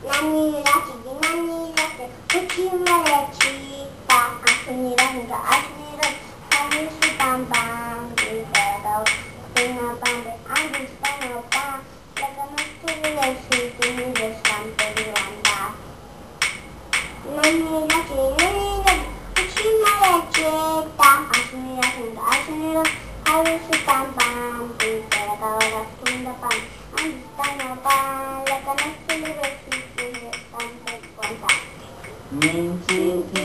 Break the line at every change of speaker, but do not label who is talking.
난이라지 웃기만해 치다 아순이라는 거 아순이란 하늘수단방 그대로 그나방에 안주사나봐 내가 너를 수준으로 산들이 완다 난이라지 웃기만해 치다 아순이라는 거 아순이란 하늘수단방 그대로 그나방 안주사나봐 내가 너를 수준으로 산들이 완다
明知天